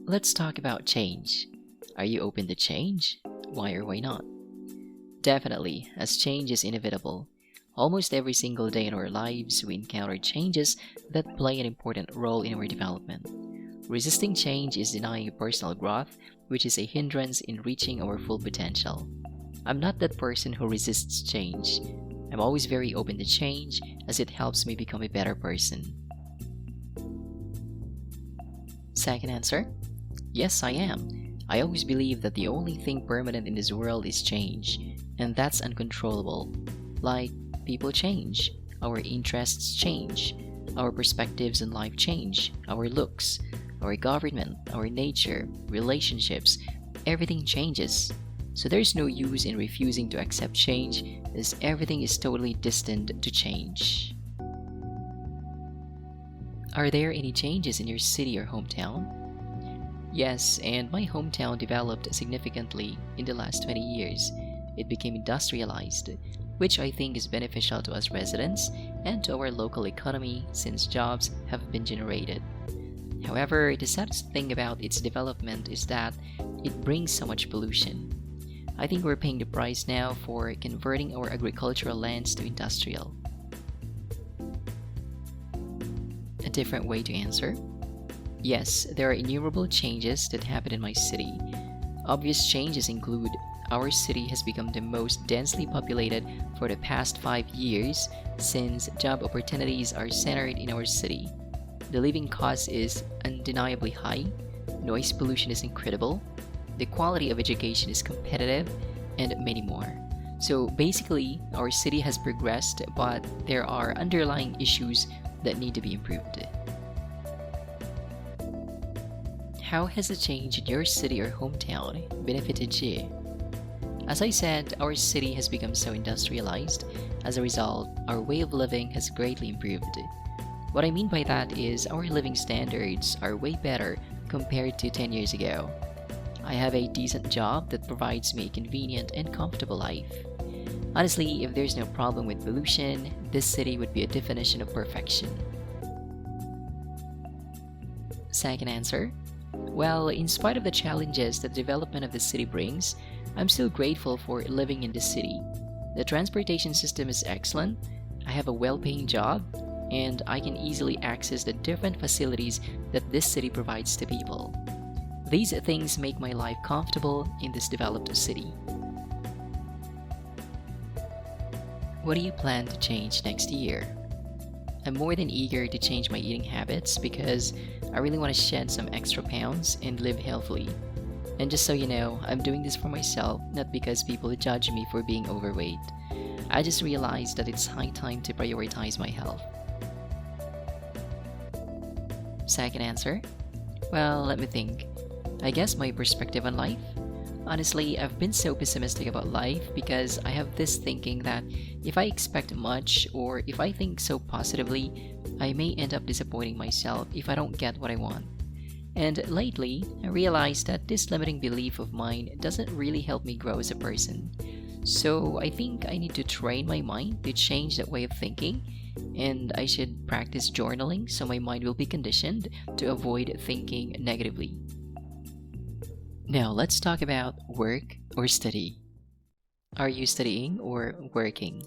Let's talk about change. Are you open to change? Why or why not? Definitely, as change is inevitable. Almost every single day in our lives, we encounter changes that play an important role in our development. Resisting change is denying personal growth, which is a hindrance in reaching our full potential. I'm not that person who resists change. I'm always very open to change as it helps me become a better person. Second answer: yes, I am. I always believe that the only thing permanent in this world is change, and that's uncontrollable. Like, people change, our interests change, our perspectives in life change, our looks, our government, our nature, relationships, everything changes. So there's no use in refusing to accept change, as everything is totally destined to change. Are there any changes in your city or hometown? Yes, and my hometown developed significantly in the last 20 years. It became industrialized, which I think is beneficial to us residents and to our local economy since jobs have been generated. However, the saddest thing about its development is that it brings so much pollution. I think we're paying the price now for converting our agricultural lands to industrial. A different way to answer? Yes, there are innumerable changes that happen in my city. Obvious changes include our city has become the most densely populated for the past 5 years since job opportunities are centered in our city. The living cost is undeniably high, noise pollution is incredible, the quality of education is competitive, and many more. So basically, our city has progressed, but there are underlying issues that need to be improved. How has a change in your city or hometown benefited you? As I said, our city has become so industrialized. As a result, our way of living has greatly improved. What I mean by that is our living standards are way better compared to 10 years ago. I have a decent job that provides me a convenient and comfortable life. Honestly, if there's no problem with pollution, this city would be a definition of perfection. Second answer: well, in spite of the challenges that the development of the city brings, I'm still grateful for living in the city. The transportation system is excellent, I have a well-paying job, and I can easily access the different facilities that this city provides to people. These things make my life comfortable in this developed city. What do you plan to change next year? I'm more than eager to change my eating habits because I really want to shed some extra pounds and live healthily. And just so you know, I'm doing this for myself, not because people judge me for being overweight. I just realized that it's high time to prioritize my health. Second answer: well, let me think. I guess my perspective on life? Honestly, I've been so pessimistic about life because I have this thinking that if I expect much or if I think so positively, I may end up disappointing myself if I don't get what I want. And lately, I realized that this limiting belief of mine doesn't really help me grow as a person. So I think I need to train my mind to change that way of thinking, and I should practice journaling so my mind will be conditioned to avoid thinking negatively. Now let's talk about work or study. Are you studying or working?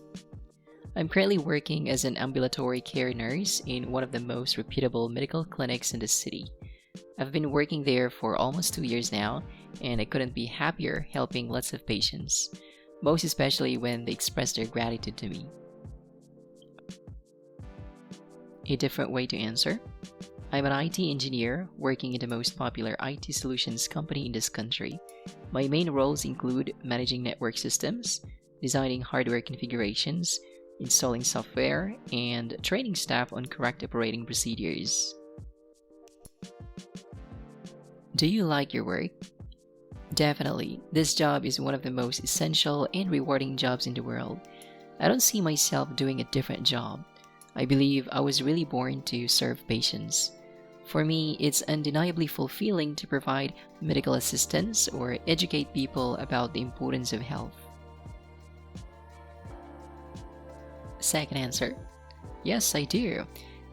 I'm currently working as an ambulatory care nurse in one of the most reputable medical clinics in the city. I've been working there for almost 2 years now, and I couldn't be happier helping lots of patients, most especially when they express their gratitude to me. A different way to answer: I'm an IT engineer working in the most popular IT solutions company in this country. My main roles include managing network systems, designing hardware configurations, installing software, and training staff on correct operating procedures. Do you like your work? Definitely. This job is one of the most essential and rewarding jobs in the world. I don't see myself doing a different job. I believe I was really born to serve patients. For me, it's undeniably fulfilling to provide medical assistance or educate people about the importance of health. Second answer: yes, I do.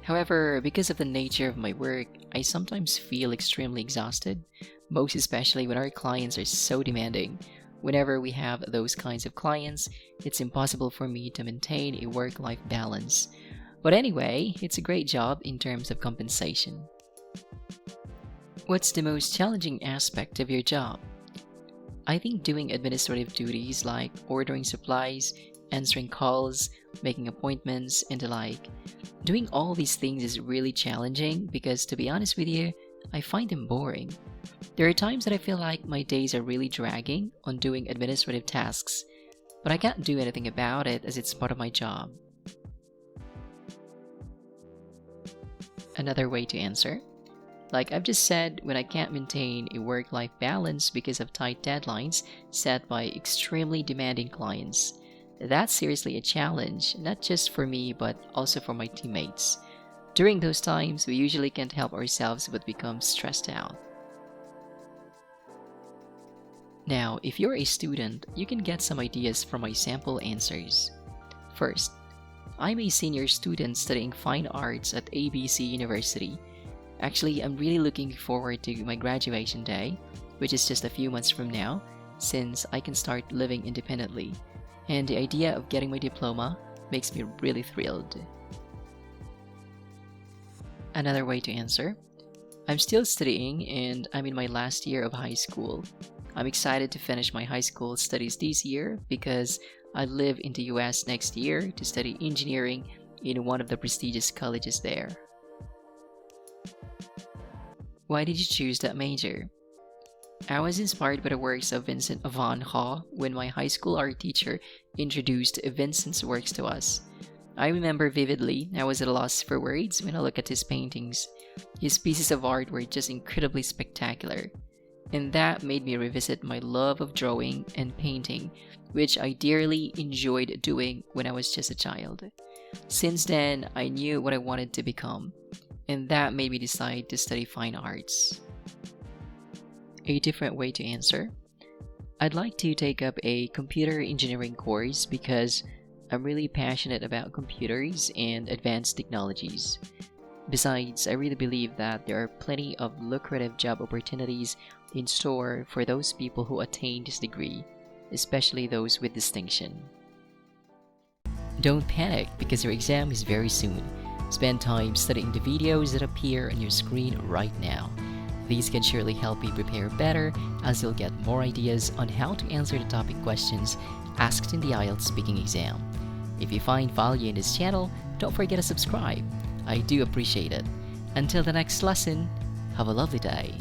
However, because of the nature of my work, I sometimes feel extremely exhausted, most especially when our clients are so demanding. Whenever we have those kinds of clients, it's impossible for me to maintain a work-life balance. But anyway, it's a great job in terms of compensation. What's the most challenging aspect of your job? I think doing administrative duties like ordering supplies, answering calls, making appointments, and the like. Doing all these things is really challenging because, to be honest with you, I find them boring. There are times that I feel like my days are really dragging on doing administrative tasks, but I can't do anything about it as it's part of my job. Another way to answer. Like I've just said, when I can't maintain a work-life balance because of tight deadlines set by extremely demanding clients. That's seriously a challenge, not just for me but also for my teammates. During those times, we usually can't help ourselves but become stressed out. Now, if you're a student, you can get some ideas from my sample answers. First, I'm a senior student studying fine arts at ABC University. Actually, I'm really looking forward to my graduation day, which is just a few months from now, since I can start living independently. And the idea of getting my diploma makes me really thrilled. Another way to answer. I'm still studying and I'm in my last year of high school. I'm excited to finish my high school studies this year because I live in the US next year to study engineering in one of the prestigious colleges there. Why did you choose that major? I was inspired by the works of Vincent van Gogh when my high school art teacher introduced Vincent's works to us. I remember vividly I was at a loss for words when I looked at his paintings. His pieces of art were just incredibly spectacular. And that made me revisit my love of drawing and painting, which I dearly enjoyed doing when I was just a child. Since then, I knew what I wanted to become, and that made me decide to study fine arts. A different way to answer. I'd like to take up a computer engineering course because I'm really passionate about computers and advanced technologies. Besides, I really believe that there are plenty of lucrative job opportunities in store for those people who attain this degree, especially those with distinction. Don't panic because your exam is very soon. Spend time studying the videos that appear on your screen right now. These can surely help you prepare better as you'll get more ideas on how to answer the topic questions asked in the IELTS Speaking exam. If you find value in this channel, don't forget to subscribe. I do appreciate it. Until the next lesson, have a lovely day.